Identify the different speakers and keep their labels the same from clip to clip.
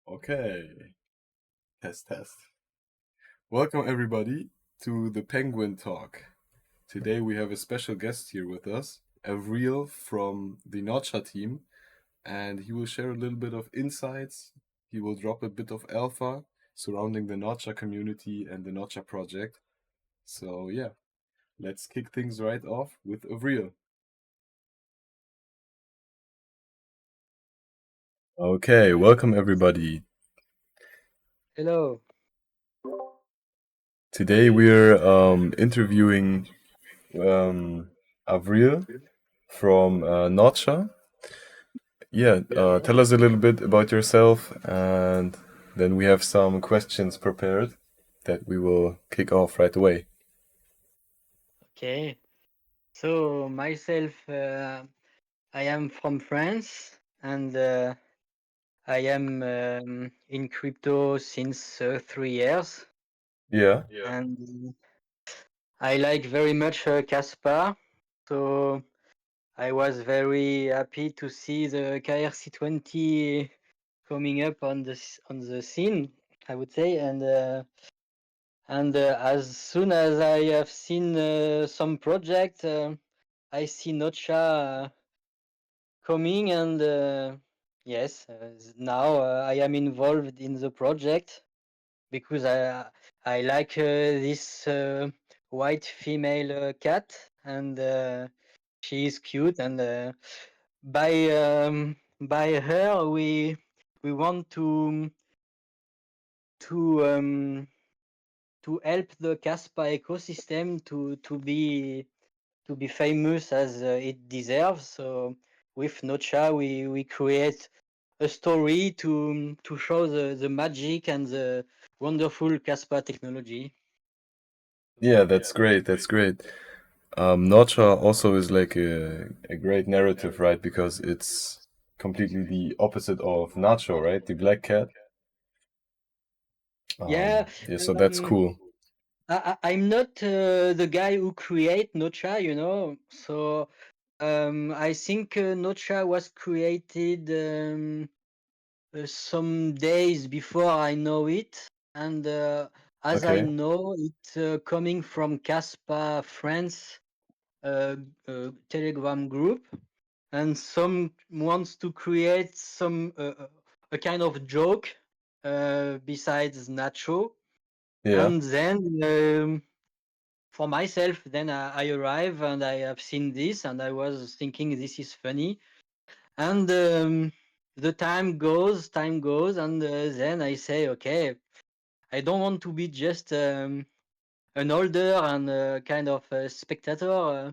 Speaker 1: Okay, test. Welcome everybody to the Penguin Talk. Today we have a special guest here with us, Avril from the NOCHA team, and he will share a little bit of insights. He will drop a bit of alpha surrounding the NOCHA community and the NOCHA project. So yeah, let's kick things right off with Avril. Okay, welcome everybody.
Speaker 2: Hello.
Speaker 1: Today we're interviewing Avril from NOCHA. Yeah, tell us a little bit about yourself, and then we have some questions prepared that we will kick off right away.
Speaker 2: Okay. So myself, I am from France, and I am in crypto since 3 years,
Speaker 1: Yeah,
Speaker 2: and I like very much Caspar. So I was very happy to see the KRC20 coming up on the scene, I would say, and as soon as I have seen some project, I see Nocha coming, and yes, now I am involved in the project because I like this white female cat, and she is cute, and by her we want to um, to help the Caspa ecosystem to be famous as it deserves. So with Nocha, we create a story to show the magic and the wonderful Caspa technology.
Speaker 1: yeah, that's great. That's great. Notcha also is like a great narrative, right? Because it's completely the opposite of Nacho, right? The black cat.
Speaker 2: Yeah,
Speaker 1: Yeah, so that's cool.
Speaker 2: I'm not the guy who create Nocha, So I think Nocha was created some days before I know it, and as I
Speaker 1: Okay.
Speaker 2: know it coming from Caspa France Telegram group, and some wants to create some a kind of joke besides Nacho,
Speaker 1: Yeah.
Speaker 2: and then for myself, then I arrive and I have seen this, and I was thinking this is funny, and the time goes, and then I say, okay, I don't want to be just an older and kind of a spectator,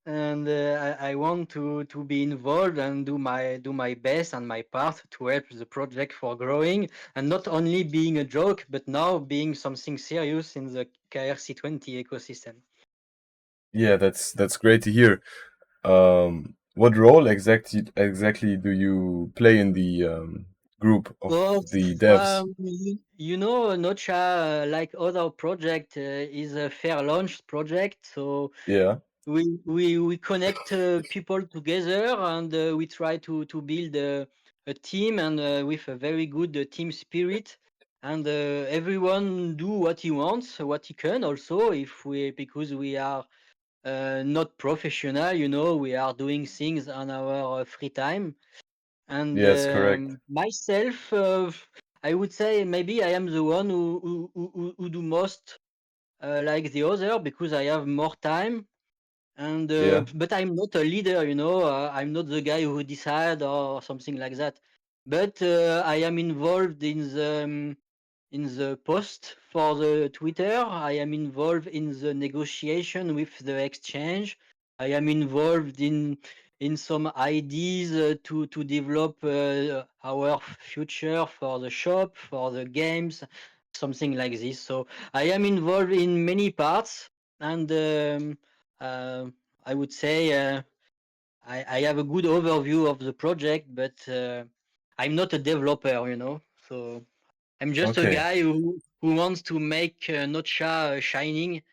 Speaker 2: and I want to be involved and do my best and my part to help the project for growing, and not only being a joke, but now being something serious in the KRC20 ecosystem.
Speaker 1: Yeah, that's great to hear. What role exactly do you play in the group of
Speaker 2: Well,
Speaker 1: the devs?
Speaker 2: Nocha, like other project, is a fair launch project. So
Speaker 1: Yeah.
Speaker 2: we connect people together, and we try to build a team, and with a very good team spirit, and everyone do what he wants, what he can. Also, if we because we are not professional, we are doing things on our free time, and
Speaker 1: Yes, correct.
Speaker 2: myself, I would say maybe I am the one who do most like the other because I have more time, and
Speaker 1: Yeah.
Speaker 2: but I'm not a leader, I'm not the guy who decide or something like that, but I am involved in the post for the Twitter. I am involved in the negotiation with the exchange. I am involved in some ideas to develop our future for the shop, for the games, something like this. So I am involved in many parts, and uh, I would say I have a good overview of the project, but I'm not a developer, So I'm just a
Speaker 1: Okay.
Speaker 2: guy who wants to make Nocha shining,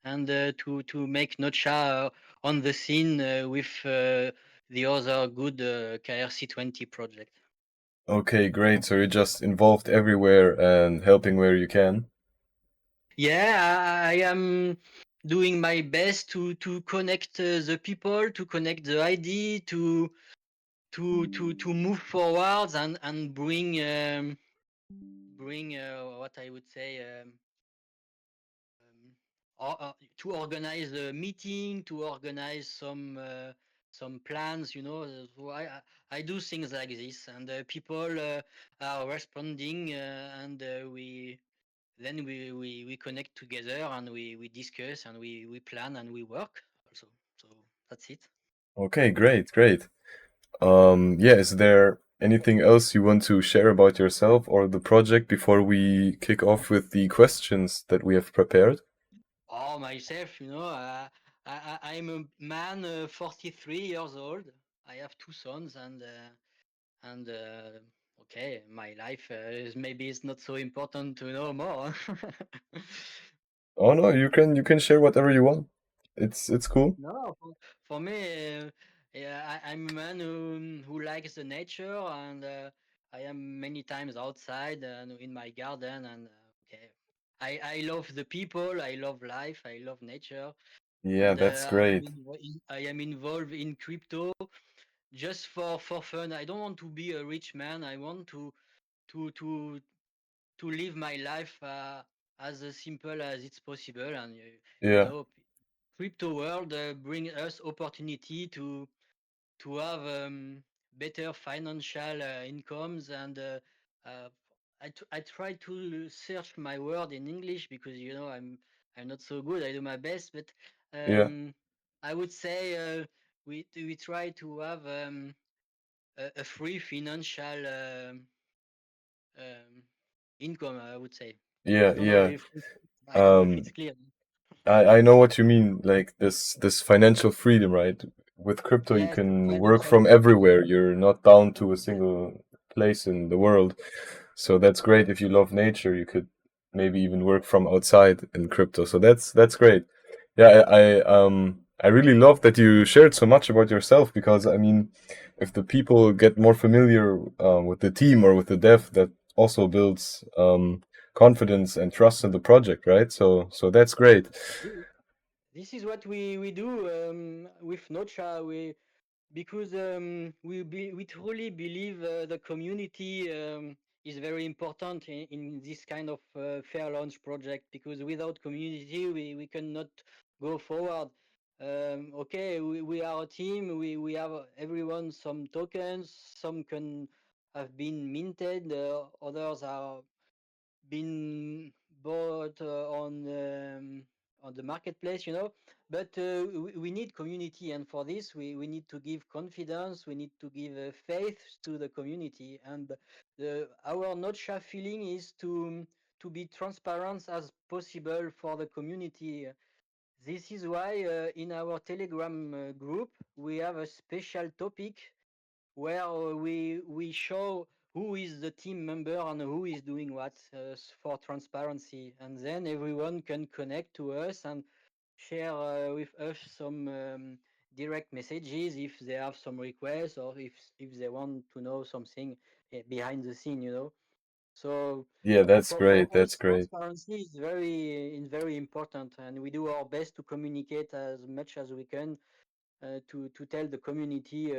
Speaker 2: and to make Nocha on the scene with the other good KRC20 project.
Speaker 1: Okay, great. So you're just involved everywhere and helping where you can.
Speaker 2: Yeah, I am doing my best to connect the people, to connect the idea, to move forwards and bring what I would say. Um, to organize a meeting, to organize some plans, you know. So I do things like this, and people are responding, and we connect together and we discuss and we plan and we work also. So that's it.
Speaker 1: Okay, great, great. Yeah, is there anything else you want to share about yourself or the project before we kick off with the questions that we have prepared?
Speaker 2: Oh, myself, you know, I'm a man, 43 years old. I have two sons, and okay, my life is maybe it's not so important to know more.
Speaker 1: Oh no, you can share whatever you want. It's cool.
Speaker 2: No, for me, yeah, I'm a man who likes the nature, and I am many times outside in my garden, and okay, I love the people, I love life, I love nature,
Speaker 1: Yeah,
Speaker 2: and
Speaker 1: that's great.
Speaker 2: I am involved in crypto just for fun. I don't want to be a rich man. I want to to to live my life as simple as it's possible, and you
Speaker 1: Yeah,
Speaker 2: know, crypto world bring us opportunity to have better financial incomes, and uh, I try to search my word in English because you know I'm not so good. I do my best, but
Speaker 1: yeah,
Speaker 2: um, I would say we try to have a free financial um, income. I would say. I
Speaker 1: yeah,
Speaker 2: don't know
Speaker 1: yeah.
Speaker 2: if I don't know if
Speaker 1: Um,
Speaker 2: it's clear.
Speaker 1: I know what you mean, like this financial freedom, right? With crypto, you
Speaker 2: Yes, the
Speaker 1: can work
Speaker 2: financial
Speaker 1: from
Speaker 2: freedom.
Speaker 1: everywhere. You're not bound to a single place in the world. So that's great. If you love nature, you could maybe even work from outside in crypto. So that's great. Yeah, I really love that you shared so much about yourself because I mean, if the people get more familiar with the team or with the dev, that also builds confidence and trust in the project, right? So that's great.
Speaker 2: This is what we do with Nocha. Because we truly believe the community is very important in this kind of fair launch project, because without community we cannot go forward. Okay, we are a team. We have everyone some tokens. Some can have been minted. Others are been bought on the marketplace, you know. But we need community, and for this we need to give confidence. We need to give faith to the community, and our notcha feeling is to be transparent as possible for the community. This is why in our Telegram group we have a special topic where we show who is the team member and who is doing what, for transparency, and then everyone can connect to us and share with us some direct messages if they have some requests, or if they want to know something behind the scene, you know. So
Speaker 1: Yeah, that's
Speaker 2: for
Speaker 1: great. That's
Speaker 2: us,
Speaker 1: great.
Speaker 2: transparency is very important, and we do our best to communicate as much as we can to tell the community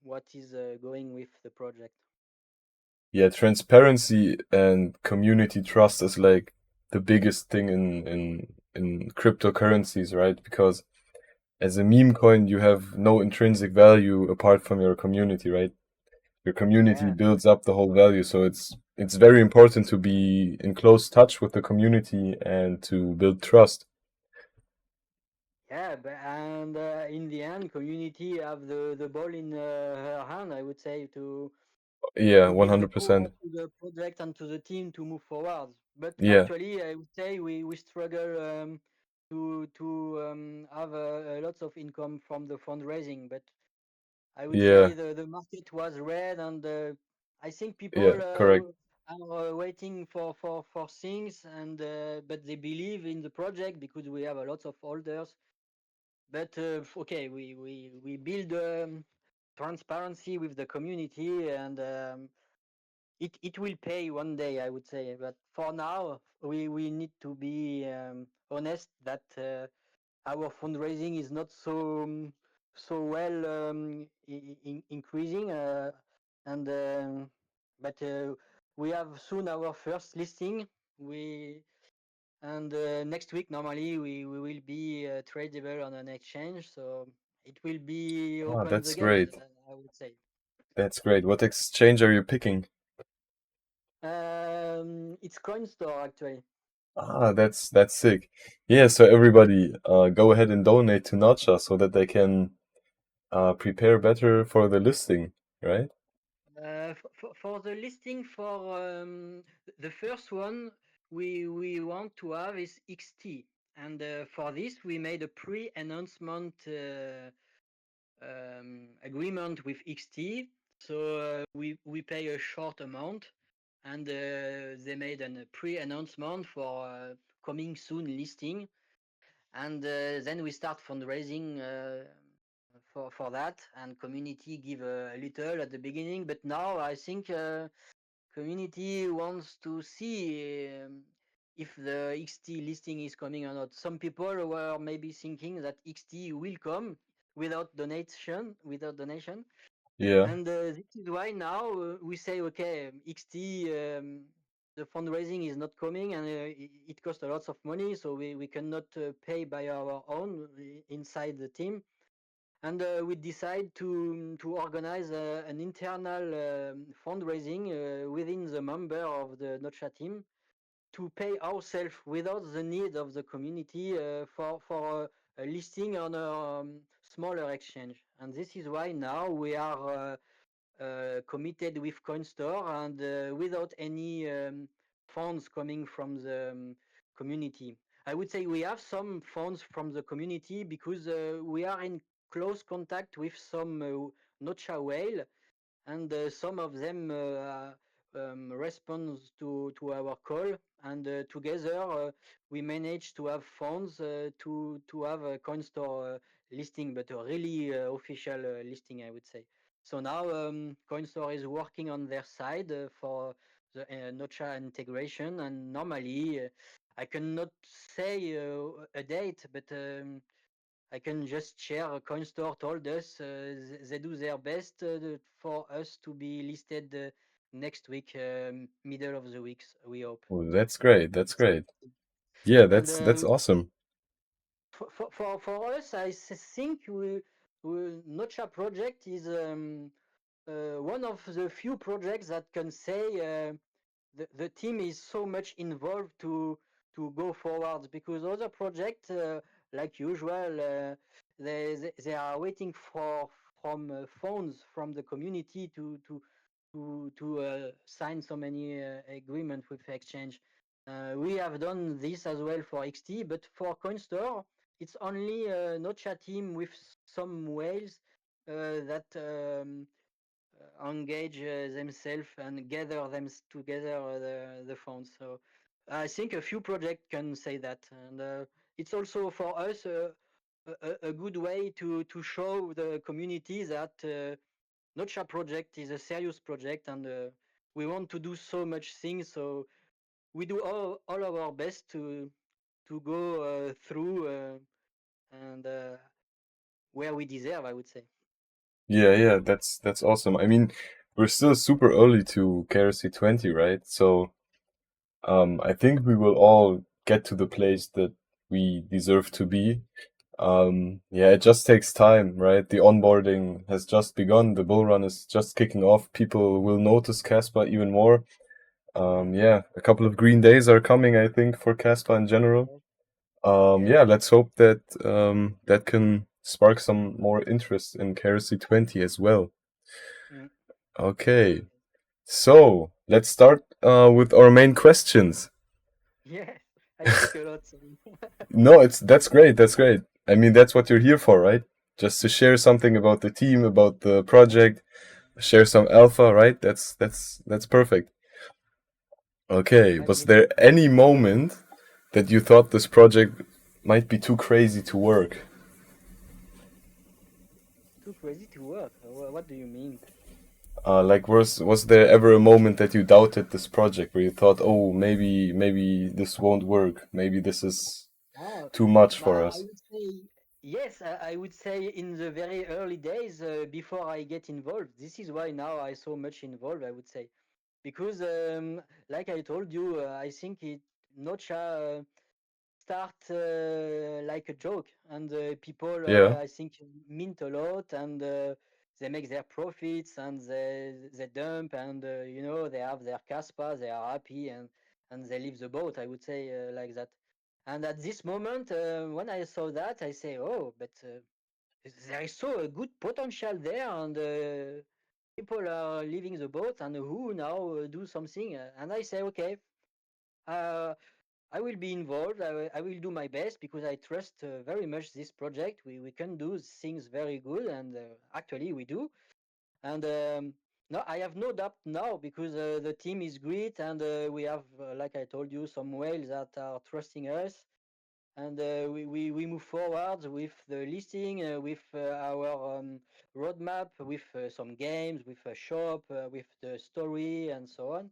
Speaker 2: what is going with the project.
Speaker 1: Yeah, transparency and community trust is like the biggest thing in cryptocurrencies, right? Because as a meme coin, you have no intrinsic value apart from your community, right? Your community
Speaker 2: Yeah,
Speaker 1: builds up the whole value, so it's very important to be in close touch with the community and to build trust.
Speaker 2: yeah, but, and in the end, community have the ball in her hand. I would say
Speaker 1: Yeah,
Speaker 2: to give the power
Speaker 1: 100%.
Speaker 2: to the project and to the team to move forward. But
Speaker 1: Yeah,
Speaker 2: actually, I would say we struggle to have a lots of income from the fundraising. But I would say
Speaker 1: yeah,
Speaker 2: the market was red, and I think people
Speaker 1: yeah, correct.
Speaker 2: are waiting for things, and but they believe in the project because we have a lot of holders. But okay, we build transparency with the community, and it will pay one day, I would say. But for now, we need to be honest that our fundraising is not so well increasing, and but we have soon our first listing. We and next week normally we will be tradable on an exchange, so it will be
Speaker 1: Ah,
Speaker 2: open the
Speaker 1: that's
Speaker 2: gate,
Speaker 1: great.
Speaker 2: I would say.
Speaker 1: That's great. What exchange are you picking?
Speaker 2: It's coin store actually.
Speaker 1: Ah, that's sick. Yeah, so everybody, go ahead and donate to NOCHA so that they can prepare better for the listing, right?
Speaker 2: For the listing for the first one, we want to have is XT, and for this we made a pre-announcement agreement with XT. So we pay a short amount, and they made a pre-announcement for coming soon listing, and then we start fundraising for that, and community give a little at the beginning, but now I think community wants to see if the XT listing is coming or not. Some people were maybe thinking that XT will come without donation,
Speaker 1: Yeah.
Speaker 2: and this is why now we say, okay, XT, the fundraising is not coming, and it costs a lot of money, so we cannot pay by our own inside the team. And we decide to organize an internal fundraising within the member of the NOCHA team to pay ourselves without the need of the community for a listing on a smaller exchange. And this is why now we are committed with CoinStore, and without any funds coming from the community. I would say we have some funds from the community because we are in close contact with some Nocha whale, and some of them respond to our call, and together we managed to have funds to have a coin store listing, but a really official listing, I would say. So now CoinStore is working on their side for the Nocha integration, and normally I cannot say a date, but I can just share. CoinStore told us they do their best for us to be listed next week, middle of the week, we hope.
Speaker 1: Oh, that's great. That's
Speaker 2: It's
Speaker 1: great. Yeah,
Speaker 2: And
Speaker 1: that's awesome.
Speaker 2: for us, I think Nocha project is one of the few projects that can say the team is so much involved to go forward, because other projects like usual they are waiting for from phones from the community to sign so many agreement with exchange. We have done this as well for XT, but for CoinStore it's only a Nocha team with some whales that engage themselves and gather them together the funds. So I think a few projects can say that, and it's also for us a good way to show the community that Nocha project is a serious project, and we want to do so much things. So we do all of our best to go through and where we deserve, I would say.
Speaker 1: Yeah, yeah, that's awesome. I mean, we're still super early to KRC 20, right? So, I think we will all get to the place that we deserve to be. Yeah, it just takes time, right? The onboarding has just begun. The bull run is just kicking off. People will notice Casper even more.
Speaker 2: Mm.
Speaker 1: Yeah, a couple of green days are coming, I think, for Casper in general.
Speaker 2: Yes.
Speaker 1: Yeah, let's hope that that can spark some more interest in KRC 20 as well.
Speaker 2: Mm.
Speaker 1: Okay, so let's start with our main questions.
Speaker 2: Yes, I speak a lot. So.
Speaker 1: No, it's that's great. That's great. I mean, that's what you're here for, right? Just to share something about the team, about the project, share some alpha, right? That's perfect. Okay, was
Speaker 2: Yes.
Speaker 1: there any moment that you thought this project might be too crazy to work?
Speaker 2: Too crazy to work. What do you mean?
Speaker 1: Like, was there ever a moment that you doubted this project, where you thought, oh, maybe this won't work, maybe this is
Speaker 2: Oh,
Speaker 1: too much for
Speaker 2: I
Speaker 1: us?
Speaker 2: would say yes. I would say in the very early days before I get involved. This is why now I so much involved. I would say because, like I told you, I think it Nocha start like a joke, and people
Speaker 1: Yeah.
Speaker 2: I think mint a lot, and they make their profits, and they dump, and they have their caspa, they are happy, and they leave the boat. I would say like that. And at this moment, when I saw that, I say, oh, but there is so a good potential there, and people are leaving the boat, and who now do something? And I say, okay, uh, I will be involved. I will do my best because I trust very much this project. We can do things very good, and actually we do. And no, I have no doubt now because the team is great, and we have, like I told you, some whales that are trusting us, and we move forward with the listing, with our roadmap, with some games, with a shop, with the story, and so on.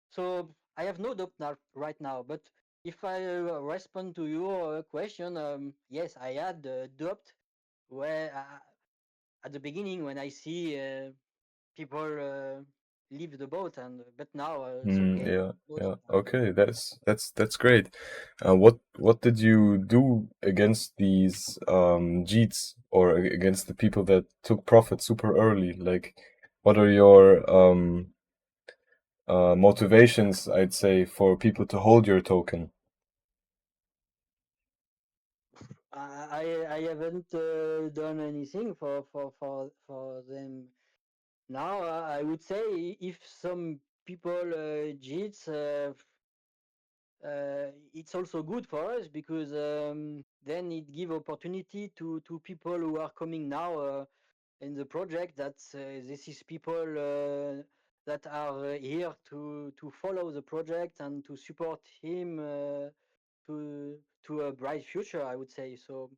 Speaker 2: So I have no doubt now, right now. But if I respond to your question, yes, I had doubt where at the beginning when I see people leave the boat, and but now it's
Speaker 1: Mm,
Speaker 2: okay.
Speaker 1: yeah,
Speaker 2: Both,
Speaker 1: yeah.
Speaker 2: and
Speaker 1: Okay, that's great. What did you do against these Jeets, or against the people that took profit super early? Like, what are your motivations, I'd say, for people to hold your token?
Speaker 2: I haven't done anything for them now. I would say if some people cheats, it's also good for us because then it give opportunity to people who are coming now in the project. That this is people that are here to follow the project and to support him to a bright future, I would say. So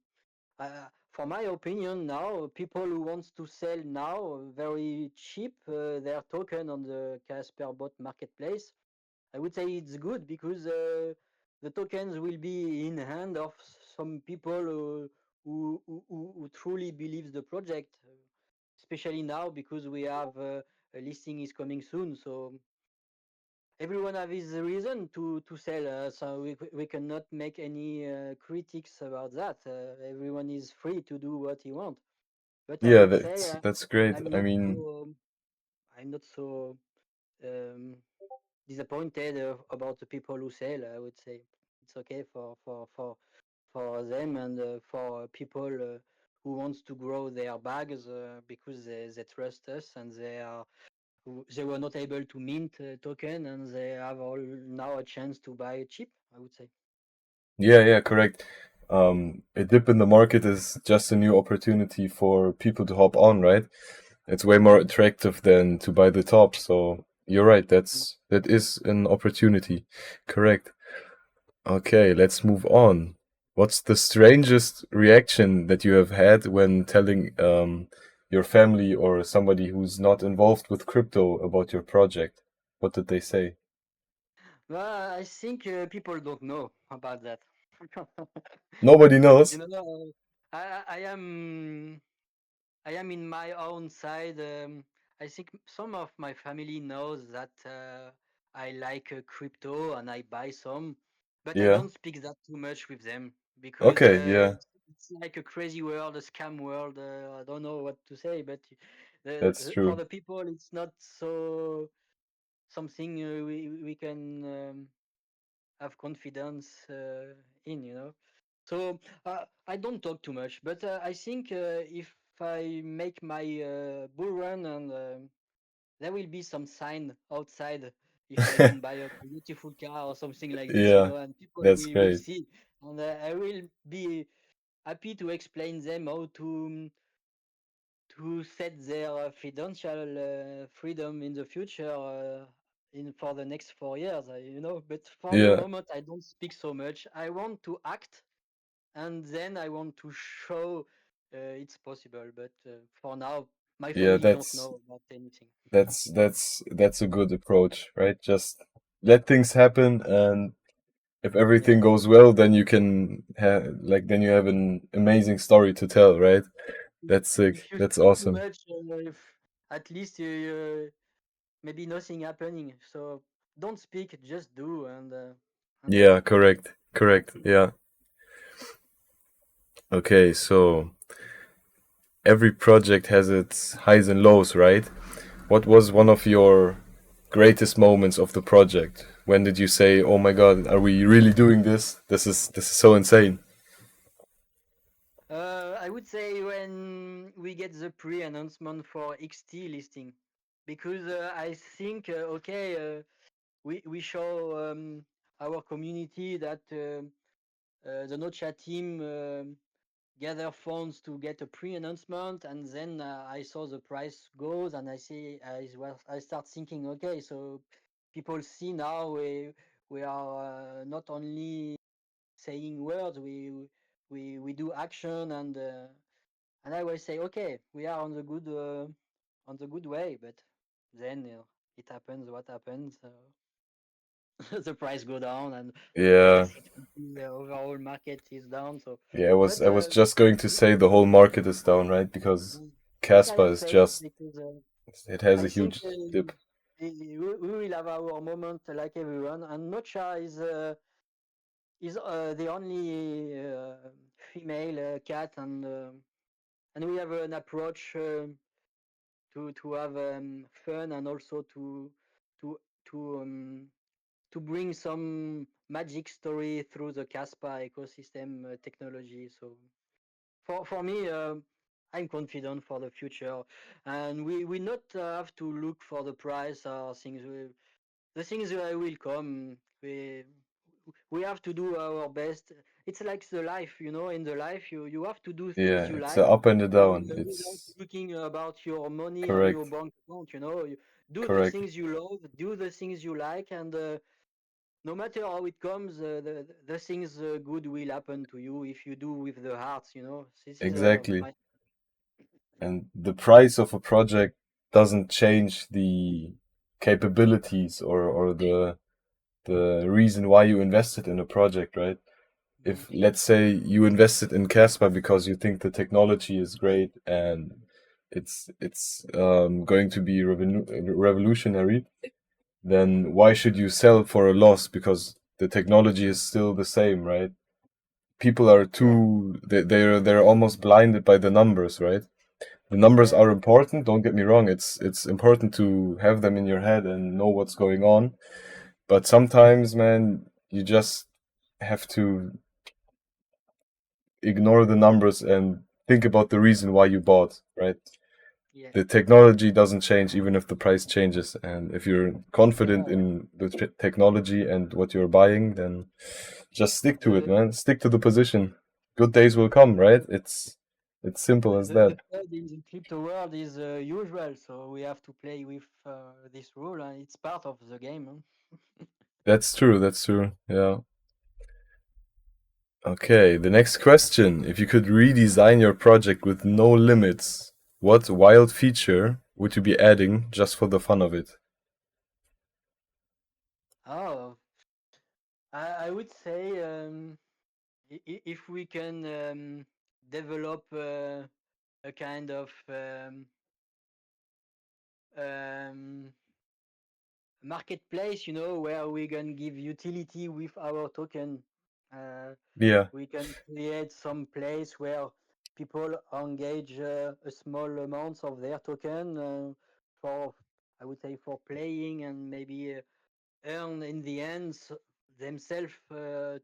Speaker 2: for my opinion, now people who wants to sell now very cheap their token on the Casper bot marketplace, I would say it's good because the tokens will be in hand of some people who truly believes the project, especially now because we have a listing is coming soon. So everyone have his reason to sell. So we cannot make any critics about that. Everyone is free to do what he wants. But I
Speaker 1: Yeah,
Speaker 2: would say
Speaker 1: that's great.
Speaker 2: I'm
Speaker 1: I
Speaker 2: not
Speaker 1: mean,
Speaker 2: so I'm not so um, disappointed about the people who sell. I would say it's okay for them and for people who wants to grow their bags because they trust us and they were not able to mint token and they have all now a chance to buy cheap, I would say.
Speaker 1: yeah, yeah, correct. A dip in the market is just a new opportunity for people to hop on, right? It's way more attractive than to buy the top. So you're right. That is an opportunity. Correct. Okay, let's move on. What's the strangest reaction that you have had when telling your family or somebody who's not involved with crypto about your project? What did they say?
Speaker 2: Well, I think people don't know about that.
Speaker 1: Nobody knows.
Speaker 2: I am in my own side. I think some of my family knows that I like crypto and I buy some, but I
Speaker 1: Yeah.
Speaker 2: don't speak that too much with them because
Speaker 1: Okay. Yeah,
Speaker 2: it's like a crazy world, a scam world. I don't know what to say, but
Speaker 1: that's
Speaker 2: for
Speaker 1: true.
Speaker 2: the people, it's not so something we can have confidence in. So I don't talk too much, but I think if I make my bull run and there will be some sign outside if I don't buy a beautiful car or something like this,
Speaker 1: Yeah,
Speaker 2: and people
Speaker 1: that's
Speaker 2: will
Speaker 1: great.
Speaker 2: see, and I will be happy to explain them how to set their financial freedom in the future in for the next 4 years, But for the
Speaker 1: Yeah,
Speaker 2: moment, I don't speak so much. I want to act and then I want to show it's possible. But for now, My
Speaker 1: Yeah,
Speaker 2: family don't know about anything.
Speaker 1: that's a good approach, right? Just let things happen, and if everything
Speaker 2: Yeah.
Speaker 1: goes well, then you can have like then you have an amazing story to tell, right? That's sick.
Speaker 2: If you
Speaker 1: That's
Speaker 2: speak too
Speaker 1: awesome.
Speaker 2: much, if at least maybe nothing happening. So don't speak, just do, and that's
Speaker 1: Yeah,
Speaker 2: it.
Speaker 1: correct. Correct. Yeah. Okay, so every project has its highs and lows, right? What was one of your greatest moments of the project? When did you say, "Oh my God, are we really doing this? This is so insane."
Speaker 2: I would say when we get the pre-announcement for XT listing, because I think we show our community that the Nocha team gather funds to get a pre-announcement, and then I saw the price goes, and I start thinking, okay, so people see now we are not only saying words, we do action, and I always say, okay, we are on the good way, but then it happens what happens. The price go down, and
Speaker 1: Yeah,
Speaker 2: basically the overall market is down. So,
Speaker 1: yeah. I was
Speaker 2: but
Speaker 1: I was just going to say the whole market is down, right? Because
Speaker 2: mm, but I
Speaker 1: Caspa
Speaker 2: am
Speaker 1: is
Speaker 2: safe
Speaker 1: just
Speaker 2: because
Speaker 1: it has
Speaker 2: I
Speaker 1: a
Speaker 2: think
Speaker 1: huge dip.
Speaker 2: we will have our moment like everyone, and Nocha is the only female cat, and we have an approach to have fun, and also to to um, to bring some magic story through the Caspa ecosystem technology. So for me, I'm confident for the future, and we not have to look for the price or things. The things will come. We have to do our best. It's like the life, in the life you have to do things
Speaker 1: Yeah,
Speaker 2: you
Speaker 1: it's a
Speaker 2: like,
Speaker 1: up and a down.
Speaker 2: without
Speaker 1: It's
Speaker 2: looking about your money on your
Speaker 1: correct,
Speaker 2: bank account. You do the
Speaker 1: correct.
Speaker 2: things you love, do the things you like, and no matter how it comes, the things good will happen to you if you do with the heart. This is
Speaker 1: Exactly.
Speaker 2: my.
Speaker 1: And the price of a project doesn't change the capabilities or the reason why you invested in a project, right? If let's say you invested in Casper because you think the technology is great and it's going to be revolutionary, then why should you sell for a loss? Because the technology is still the same, right? People are
Speaker 2: Yeah,
Speaker 1: too they're almost blinded by the numbers, right? The numbers
Speaker 2: yeah,
Speaker 1: are important, don't get me wrong. It's important to have them in your head and know what's going on. But sometimes, man, you just have to ignore the numbers and think about the reason why you bought, right?
Speaker 2: yeah,
Speaker 1: The technology doesn't change even if the price changes. And if you're confident
Speaker 2: yeah.
Speaker 1: in the technology and what you're buying, then just stick to it,
Speaker 2: The
Speaker 1: man. Stick to the position. Good days will come, right? It's simple as
Speaker 2: the
Speaker 1: that.
Speaker 2: code in the crypto world is usual, so we have to play with this rule, and it's part of the game.
Speaker 1: That's true. That's true. Yeah. Okay, the next question. If you could redesign your project with no limits, what wild feature would you be adding just for the fun of it?
Speaker 2: Oh, I would say if we can develop a kind of um, marketplace, where we can give utility with our token. Uh,
Speaker 1: Yeah,
Speaker 2: we can create some place where people engage a small amounts of their token for, I would say, for playing, and maybe earn in the end themselves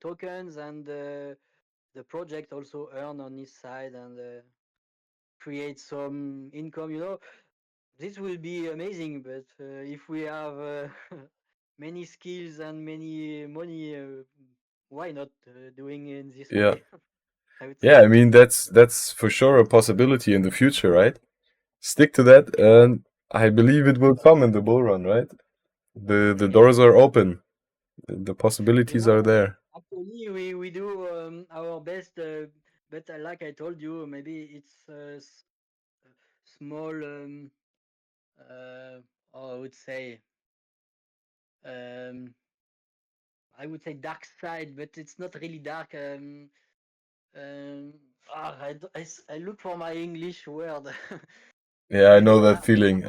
Speaker 2: tokens, and the project also earn on his side, and create some income. This will be amazing, but if we have many skills and many money, why not doing in this
Speaker 1: yeah,
Speaker 2: way? I would
Speaker 1: yeah.
Speaker 2: say.
Speaker 1: I mean, that's for sure a possibility in the future, right? Stick to that,
Speaker 2: Yeah,
Speaker 1: and I believe it will come in the bull run, right? The
Speaker 2: yeah.
Speaker 1: doors are open. The possibilities are there.
Speaker 2: Actually, we do our best, but like I told you, maybe it's small, uh, I would say, um, I would say dark side, but it's not really dark. Um, I look for my English word.
Speaker 1: Yeah, I know that
Speaker 2: I,
Speaker 1: feeling.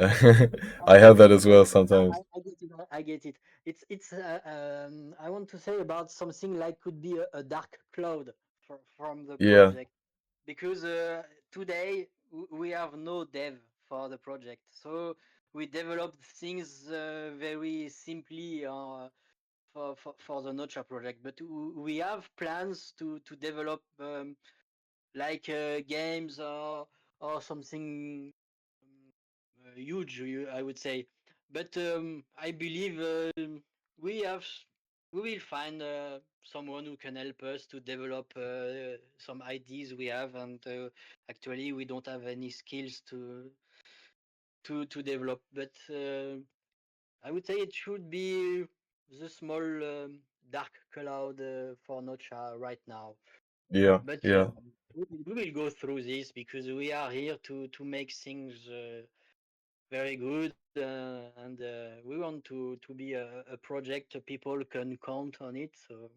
Speaker 1: I have that as well sometimes.
Speaker 2: I get it. I get it. It's. I want to say about something like could be a dark cloud from the
Speaker 1: Yeah,
Speaker 2: project because today we have no dev for the project, so we developed things very simply for the Nocha project. But we have plans to develop like games or something huge, I would say. But I believe we have we will find someone who can help us to develop some ideas we have, and actually we don't have any skills to develop. But I would say it should be the small dark cloud for Nocha right now.
Speaker 1: yeah,
Speaker 2: But
Speaker 1: yeah,
Speaker 2: we will go through this because we are here to make things very good, and we want to be a project people can count on it. So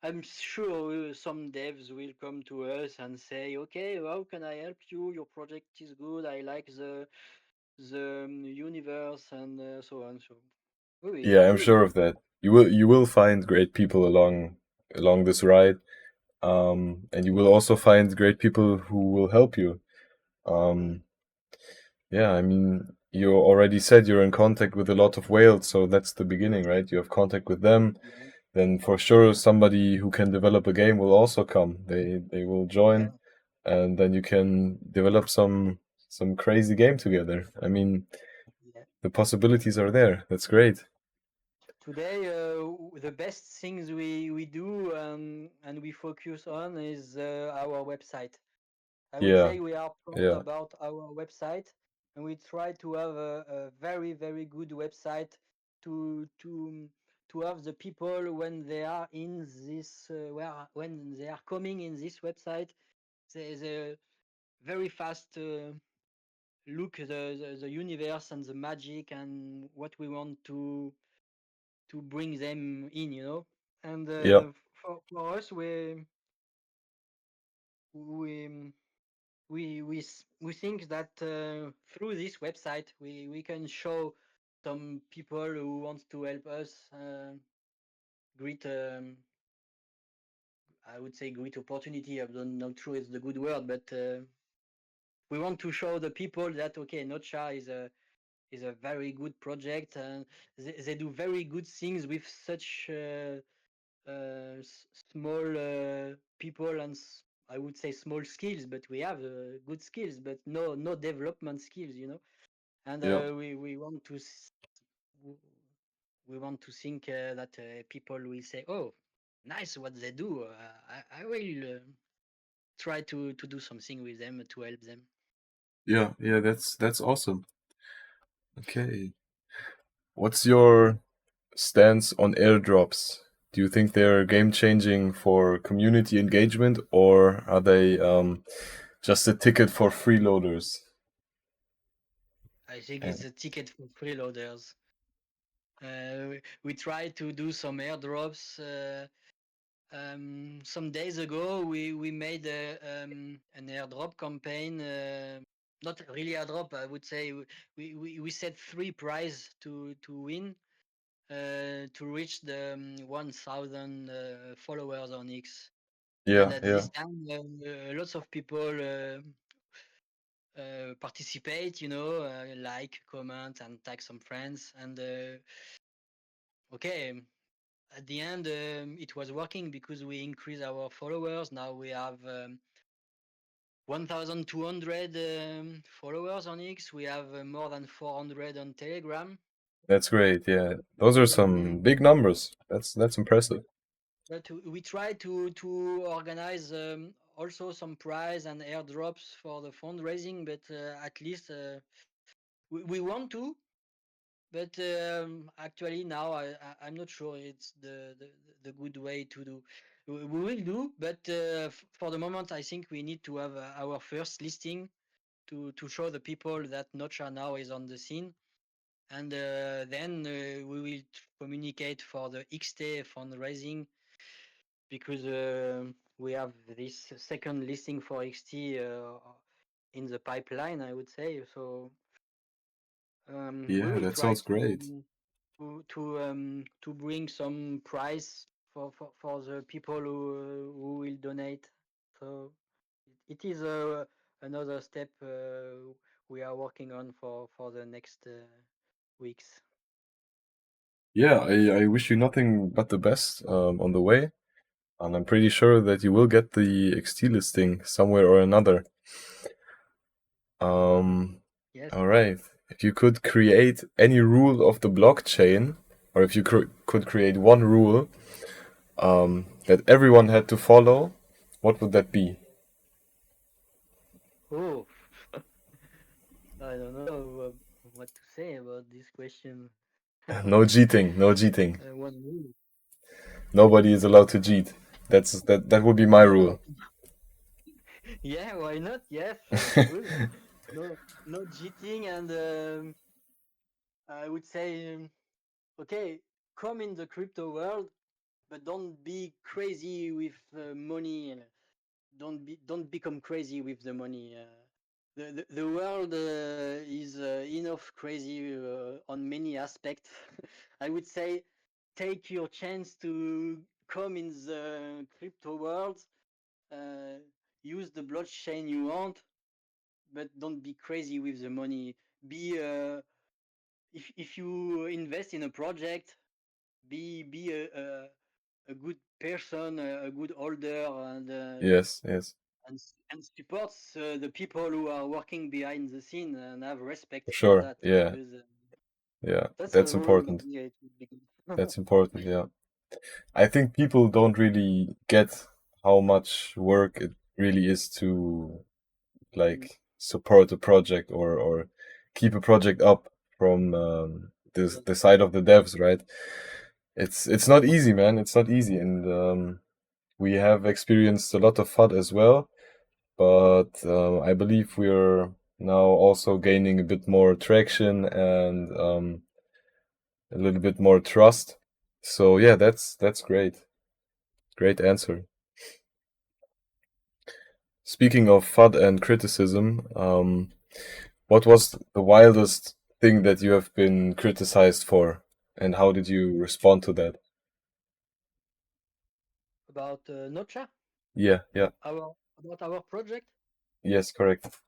Speaker 2: I'm sure some devs will come to us and say, okay, how can I help you? Your project is good. I like the universe and so on. So
Speaker 1: yeah. I'm
Speaker 2: we will
Speaker 1: sure
Speaker 2: go.
Speaker 1: of that. You will find great people along this ride, and you will also find great people who will help you. Um, yeah, I mean, you already said you're in contact with a lot of whales, so that's the beginning, right? You have contact with them,
Speaker 2: Yeah,
Speaker 1: then for sure somebody who can develop a game will also come. They will
Speaker 2: yeah,
Speaker 1: join, and then you can develop some crazy game together. I mean,
Speaker 2: yeah.
Speaker 1: the possibilities are there. That's great.
Speaker 2: Today, the best things we do and we focus on is our website. I would
Speaker 1: Yeah,
Speaker 2: say we are proud
Speaker 1: yeah,
Speaker 2: about our website, and we try to have a very very good website to to to have the people when they are in this when they are coming in this website, they very fast look the universe and the magic and what we want to bring them in, And
Speaker 1: yeah,
Speaker 2: for us, we we think that through this website we can show some people who want to help us great I would say great opportunity. I don't know true is the good word, but we want to show the people that okay, Nocha is a very good project, and they do very good things with such small people and I would say small skills, but we have good skills, but no development skills, And
Speaker 1: yeah,
Speaker 2: we want to we want to think that people will say, "Oh, nice what they do. I will try to do something with them to help them."
Speaker 1: yeah, yeah. That's awesome. Okay, what's your stance on airdrops? Do you think they're game changing for community engagement, or are they just a ticket for freeloaders?
Speaker 2: I think it's
Speaker 1: And
Speaker 2: a ticket for freeloaders. We try to do some airdrops. Some days ago, we made an airdrop campaign. Not really airdrop, I would say. We set three prizes to win to reach the 1,000 followers on X. And
Speaker 1: yeah,
Speaker 2: at
Speaker 1: yeah,
Speaker 2: this time, lots of people participate, like, comment, and tag some friends. And okay, at the end, it was working because we increased our followers. Now we have 1,200 followers on X. We have more than 400 on Telegram.
Speaker 1: that's great. Yeah, those are some
Speaker 2: Mm.
Speaker 1: big numbers. That's impressive.
Speaker 2: But we try to organize also some prize and airdrops for the fundraising. But at least we want to. But actually now I'm not sure it's the good way to do. We will do, but for the moment I think we need to have our first listing to show the people that Nocha now is on the scene, and then we will communicate for the XT fundraising, because we have this second listing for XT in the pipeline, I would say. So we
Speaker 1: Yeah,
Speaker 2: will
Speaker 1: that
Speaker 2: try
Speaker 1: sounds great.
Speaker 2: to bring some prize for the people who will donate. So it is another step we are working on for the next weeks.
Speaker 1: Yeah, I wish you nothing but the best on the way, and I'm pretty sure that you will get the XT listing somewhere or another. Um,
Speaker 2: Yes.
Speaker 1: all right. If you could create any rule of the blockchain, or if you could create one rule that everyone had to follow, what would that be?
Speaker 2: Oh, I don't know what to say about this question.
Speaker 1: No cheating, no cheating.
Speaker 2: One rule.
Speaker 1: Nobody is allowed to cheat. That would be my
Speaker 2: No.
Speaker 1: rule.
Speaker 2: Yeah, why not? Yes, cool. No, no cheating, and I would say, okay, come in the crypto world, but don't be crazy with money. Don't become crazy with the money. The world is enough crazy on many aspects. I would say take your chance to come in the crypto world. Uh, Use the blockchain you want, but don't be crazy with the money. Be if you invest in a project, be a good person, a good holder,
Speaker 1: Yes, yes,
Speaker 2: and supports the people who are working behind the scene, and have
Speaker 1: for
Speaker 2: respect for
Speaker 1: sure.
Speaker 2: that,
Speaker 1: Yeah,
Speaker 2: because
Speaker 1: yeah,
Speaker 2: that's a
Speaker 1: that's
Speaker 2: rule.
Speaker 1: important.
Speaker 2: Maybe it would be good.
Speaker 1: That's important. Yeah, I think people don't really get how much work it really is to
Speaker 2: Mm,
Speaker 1: like support a project or keep a project up from
Speaker 2: yes.
Speaker 1: the side of the devs, right? It's not easy, man. It's not easy, and we have experienced a lot of FUD as well. But I believe we're now also gaining a bit more traction and a little bit more trust. So yeah, that's great. Great answer. Speaking of FUD and criticism, what was the wildest thing that you have been criticized for, and how did you respond to that?
Speaker 2: About Nocha,
Speaker 1: Yeah, yeah,
Speaker 2: about our project.
Speaker 1: yes, correct.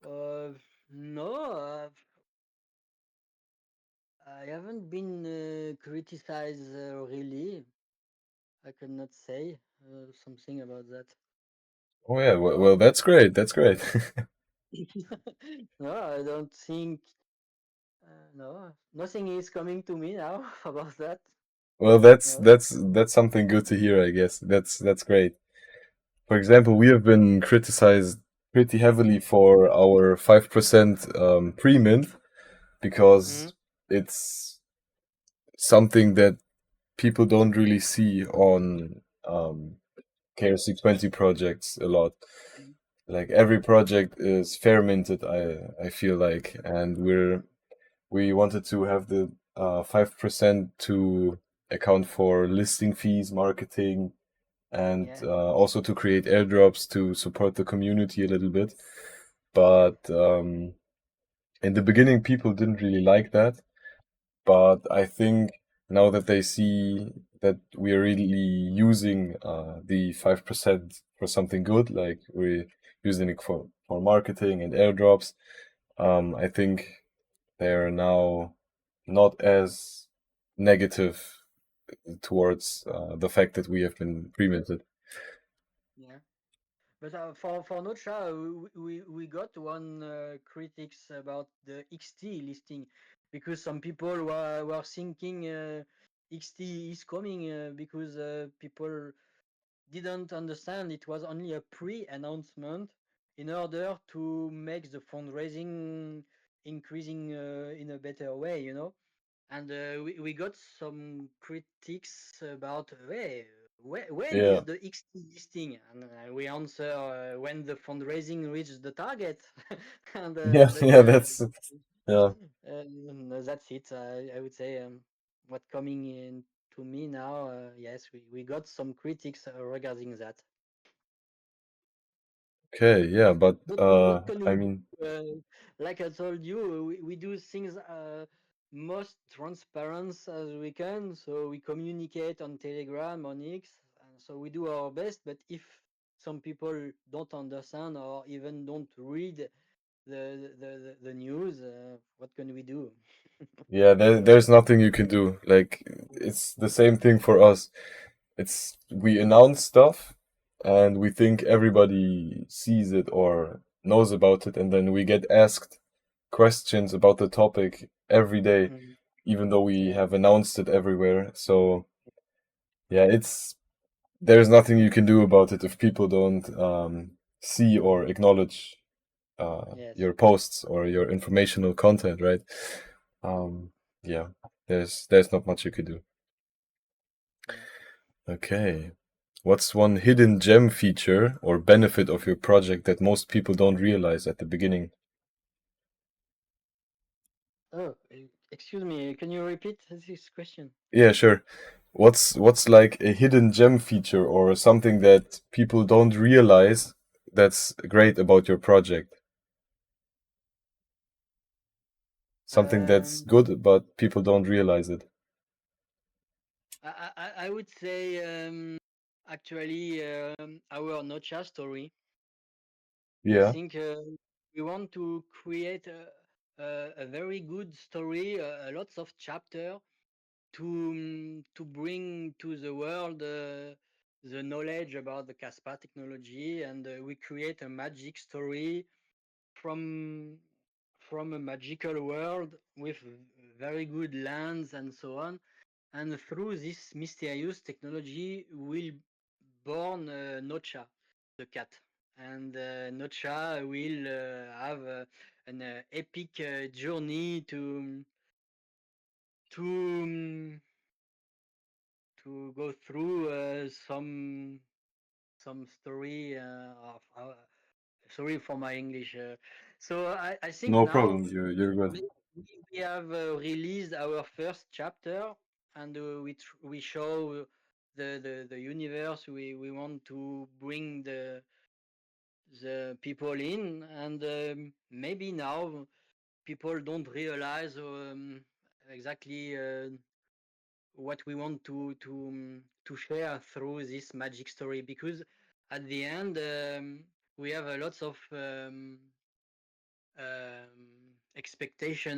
Speaker 2: Uh, no, I haven't been criticized really. I cannot say something about that.
Speaker 1: Oh yeah, well,
Speaker 2: No,
Speaker 1: that's great. That's great.
Speaker 2: no, I don't think. No, nothing is coming to me now about that.
Speaker 1: Well, that's
Speaker 2: No.
Speaker 1: that's that's something good to hear, I guess. That's great. For example, we have been criticized pretty heavily for our 5% pre-mint
Speaker 2: Mm,
Speaker 1: because it's something that people don't really see on KRC20 projects a lot.
Speaker 2: mm,
Speaker 1: Like every project is fair minted, I feel like, and we wanted to have the 5% to account for listing fees, marketing, and
Speaker 2: yeah.
Speaker 1: also to create airdrops to support the community a little bit. But in the beginning, people didn't really like that. But I think now that they see that we are really using the 5% for something good, like we're using it for marketing and airdrops, I think they are now not as negative towards the fact that we have been pre-minted.
Speaker 2: Yeah. But for Nocha, we got one critics about the XT listing, because some people were thinking XT is coming, because people didn't understand it was only a pre-announcement in order to make the fundraising increasing in a better way. And we got some critics about, hey, when
Speaker 1: Yeah.
Speaker 2: is the XT listing? And we answer when the fundraising reaches the target, and
Speaker 1: Yeah, yeah, that's yeah.
Speaker 2: that's it. I would say what coming in to me now. Yes, we got some critics regarding that.
Speaker 1: Okay, yeah, but
Speaker 2: But what can
Speaker 1: I
Speaker 2: we do?
Speaker 1: mean,
Speaker 2: Like I told you, we do things most transparent as we can. So we communicate on Telegram, on X, and so we do our best. But if some people don't understand or even don't read the news, what can we do?
Speaker 1: yeah, there's nothing you can do. Like it's the same thing for us. It's we announce stuff and we think everybody sees it or knows about it, and then we get asked questions about the topic every day,
Speaker 2: Mm,
Speaker 1: even though we
Speaker 2: yeah,
Speaker 1: have announced it everywhere. So yeah, it's there's nothing you can do about it if people don't see or acknowledge
Speaker 2: yes,
Speaker 1: your posts or your informational content, right? Um, yeah, there's not much you could do.
Speaker 2: yeah.
Speaker 1: Okay. What's one hidden gem feature or benefit of your project that most people don't realize at the beginning?
Speaker 2: Oh, excuse me. Can you repeat this question?
Speaker 1: Yeah, sure. What's like a hidden gem feature or something that people don't realize that's great about your project? Something that's
Speaker 2: Um,
Speaker 1: good but people don't realize it.
Speaker 2: I would say actually our Nocha story. I
Speaker 1: Yeah.
Speaker 2: think we want to create a very good story, lots of chapter to bring to the world the knowledge about the Caspa technology, and we create a magic story from from a magical world with very good lands and so on. And through this mysterious technology, will born Nocha, the cat. And Nocha will have an epic journey to um, to go through some story of sorry for my English. So I think
Speaker 1: No
Speaker 2: now
Speaker 1: problem. You're good.
Speaker 2: we, we have released our first chapter, and we show the universe we want to bring the people in, and maybe now people don't realize exactly what we want to share through this magic story, because at the end we have a lots of expectation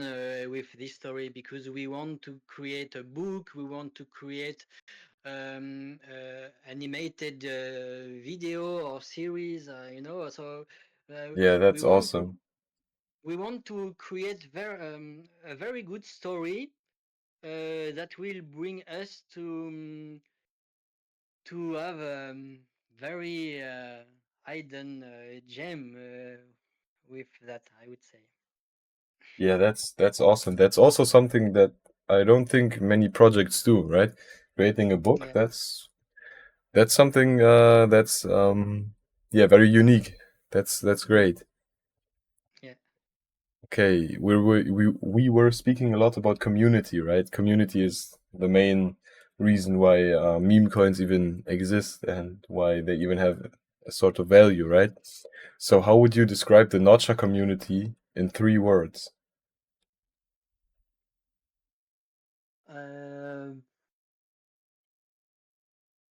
Speaker 2: with this story, because we want to create a book, we want to create animated video or series, so
Speaker 1: Yeah,
Speaker 2: we
Speaker 1: that's
Speaker 2: want to
Speaker 1: awesome.
Speaker 2: create a very good story that will bring us to have very hidden gem with that, I would say.
Speaker 1: Yeah, that's awesome. That's also something that I don't think many projects do, right? Creating a book,
Speaker 2: Yeah,
Speaker 1: that's something that's yeah, very unique. That's great.
Speaker 2: yeah,
Speaker 1: Okay, we were speaking a lot about community, right? Community is the main reason why meme coins even exist and why they even have a sort of value, right? So how would you describe the Notcha community in 3 words?
Speaker 2: um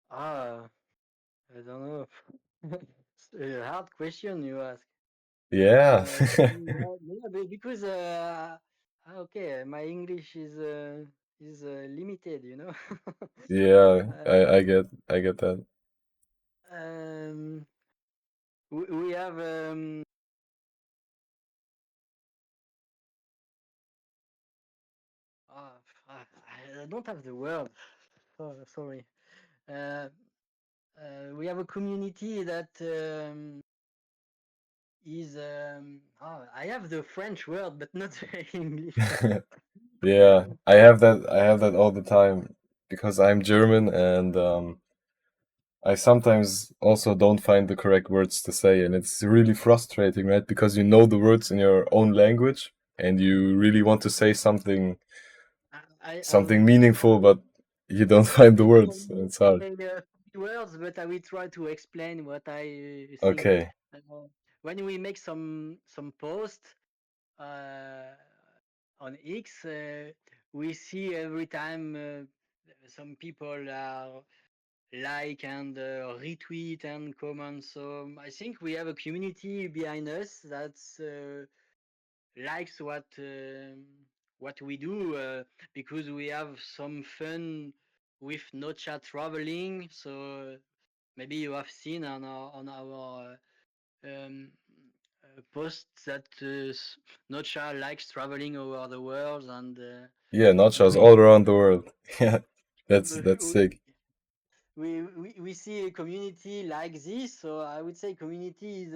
Speaker 2: ah I don't know. It's a hard question you ask.
Speaker 1: Yeah.
Speaker 2: Yeah, yeah, because okay, my English is limited,
Speaker 1: Yeah,
Speaker 2: uh,
Speaker 1: I get that.
Speaker 2: um, we have ah, I don't have the word. Oh, sorry. Uh, we have a community that is I have the French word, but not the English word.
Speaker 1: Yeah, I have that all the time because I'm German and I sometimes also don't find the correct words to say, and it's really frustrating, right? Because you know the words in your own language, and you really want to say
Speaker 2: I have
Speaker 1: something meaningful, but you don't find the words. So
Speaker 2: only
Speaker 1: it's hard.
Speaker 2: few words, but I will try to explain what I think.
Speaker 1: Okay.
Speaker 2: Uh, when we make some post uh, on X, we see every time some people are like and retweet and comment. So I think we have a community behind us that's likes what we do because we have some fun with NOCHA traveling. So maybe you have seen on our posts that NOCHA likes traveling over the world
Speaker 1: Yeah,
Speaker 2: and
Speaker 1: nachos
Speaker 2: we
Speaker 1: all around the world. Yeah, that's
Speaker 2: we
Speaker 1: sick.
Speaker 2: we see a community like this, so I would say community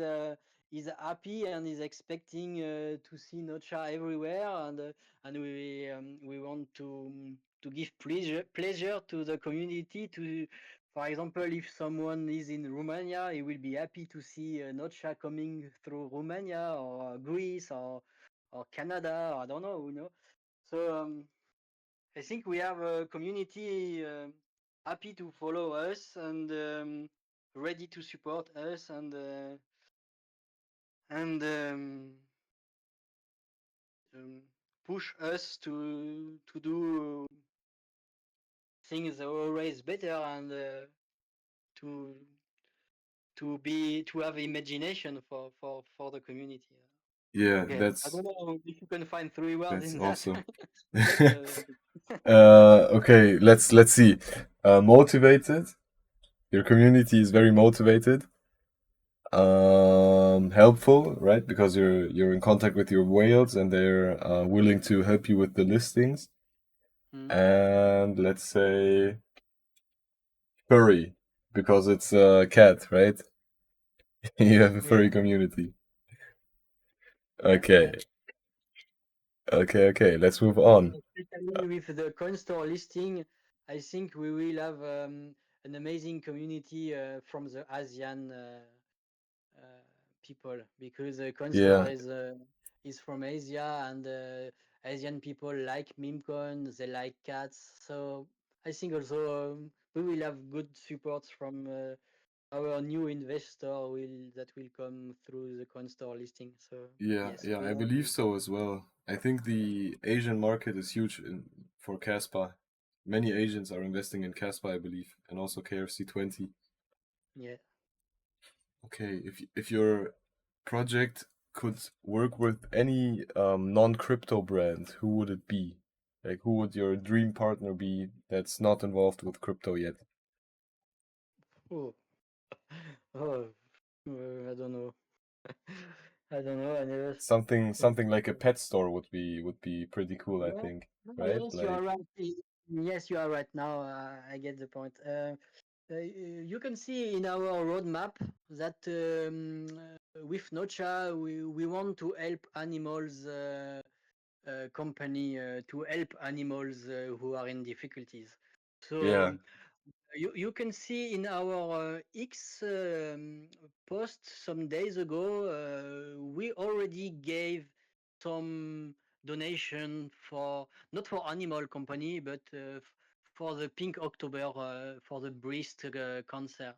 Speaker 2: is happy and is expecting to see Nocha everywhere, and we want to give pleasure to the community. To, for example, if someone is in Romania, he will be happy to see Nocha coming through Romania or Greece or Canada. Or I don't know, you know. So. I think we have a community happy to follow us and ready to support us and um, push us to do things always better and to to have imagination for the community.
Speaker 1: Yeah,
Speaker 2: Okay, I don't know if you can find three words
Speaker 1: that's
Speaker 2: in that,
Speaker 1: awesome.
Speaker 2: but
Speaker 1: Okay, let's see. Motivated. Your community is very motivated. Helpful, right? Because you're in contact with your whales and they're willing to help you with the listings.
Speaker 2: mm,
Speaker 1: And let's say furry, because it's a cat, right? You have a
Speaker 2: yeah,
Speaker 1: furry community.
Speaker 2: yeah,
Speaker 1: Okay,
Speaker 2: yeah.
Speaker 1: okay. Let's move on.
Speaker 2: Especially with the coin store listing, I think we will have an amazing community from the Asian people because the coin store
Speaker 1: Yeah,
Speaker 2: is from Asia and Asian people like meme coin, they like cats. So I think also we will have good support from our new investor that will come through the coin store listing. So yes,
Speaker 1: yeah.
Speaker 2: we
Speaker 1: I
Speaker 2: want
Speaker 1: believe
Speaker 2: to.
Speaker 1: so as well. I think the Asian market is huge for Caspa. Many Asians are investing in Caspa, I believe, and also KRC20.
Speaker 2: Yeah.
Speaker 1: Okay, if your project could work with any non-crypto brand, who would it be? Like, who would your dream partner be that's not involved with crypto yet?
Speaker 2: Oh, oh, I don't know. I don't know. I never.
Speaker 1: Something like a pet store would be pretty cool, I
Speaker 2: Yeah.
Speaker 1: think,
Speaker 2: No,
Speaker 1: right?
Speaker 2: yes, you are
Speaker 1: Like,
Speaker 2: right. Yes, you are right. Now I get the point. You can see in our roadmap that with Nocha we want to help animals company to help animals who are in difficulties. So
Speaker 1: yeah,
Speaker 2: you can see in our X post some days ago, we already gave some donation for not for animal company, but for the Pink October for the breast cancer.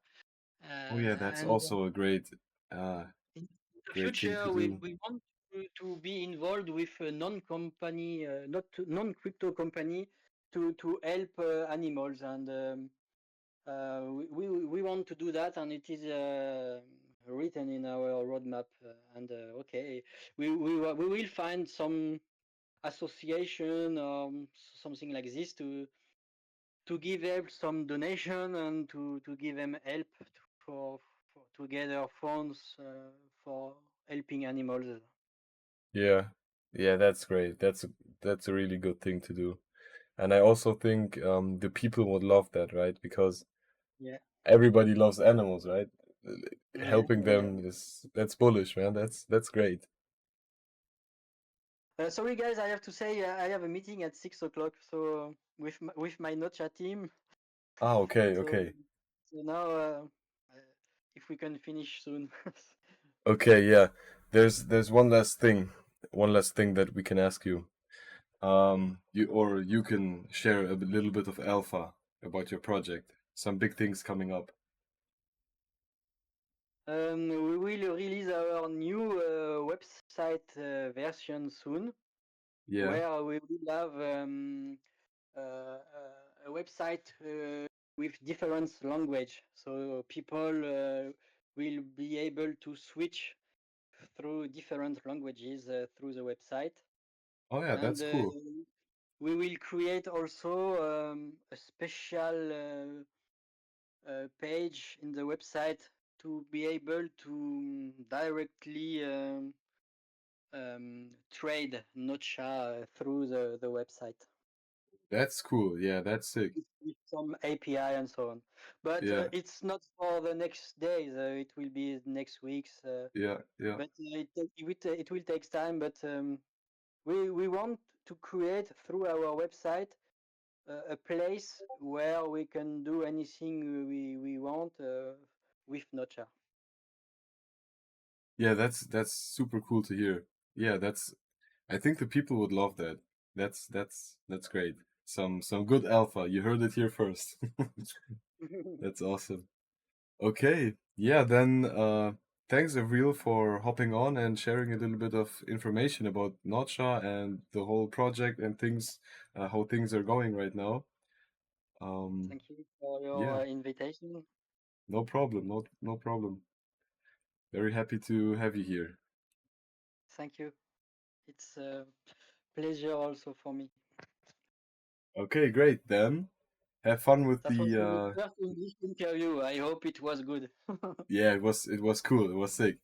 Speaker 1: oh yeah, that's
Speaker 2: And
Speaker 1: also a uh,
Speaker 2: in the
Speaker 1: great thing to
Speaker 2: future,
Speaker 1: do.
Speaker 2: we want to be involved with a non-company, not non-crypto company, to help animals and. We want to do that, and it is written in our roadmap. And okay, we will find some association or something like this to give help some donation and to give them help for to gather funds for helping animals.
Speaker 1: Yeah, yeah, that's great. That's a really good thing to do. And I also think the people would love that, right? Because
Speaker 2: Yeah,
Speaker 1: everybody loves animals, right?
Speaker 2: yeah,
Speaker 1: Helping
Speaker 2: yeah.
Speaker 1: them is that's bullish, man. That's great.
Speaker 2: Sorry guys, I have to say I have a meeting at 6 o'clock. So with my Nocha team.
Speaker 1: Ah, okay,
Speaker 2: So
Speaker 1: okay.
Speaker 2: So now, if we can finish soon.
Speaker 1: Okay, yeah. There's one last thing that we can ask you. You can share a little bit of alpha about your project. Some big things coming up.
Speaker 2: We will release our new website version soon,
Speaker 1: Yeah.
Speaker 2: where we will have a website with different language, so people will be able to switch through different languages through the website.
Speaker 1: Oh yeah,
Speaker 2: And
Speaker 1: that's cool.
Speaker 2: we will create also a special page in the website to be able to directly trade Nocha through the website
Speaker 1: That's cool. Yeah, that's sick.
Speaker 2: with some API and so on. But
Speaker 1: Yeah,
Speaker 2: it's not for the next days. It will be next weeks.
Speaker 1: yeah, yeah.
Speaker 2: But it will take time. But we want to create through our website a place where we can do anything we want with Nocha.
Speaker 1: Yeah, that's super cool to hear. Yeah, that's I think the people would love that. That's great. Some good alpha. You heard it here first. That's awesome. Okay. Yeah, then thanks Avril for hopping on and sharing a little bit of information about Notcha and the whole project and things how things are going right now. Um
Speaker 2: Thank you for your
Speaker 1: yeah,
Speaker 2: invitation.
Speaker 1: no problem. No problem. Very happy to have you here.
Speaker 2: Thank you. It's a pleasure also for me.
Speaker 1: Okay, great. Then have fun with
Speaker 2: That was
Speaker 1: the
Speaker 2: my first English interview. I hope it was good.
Speaker 1: yeah, it was cool. It was sick.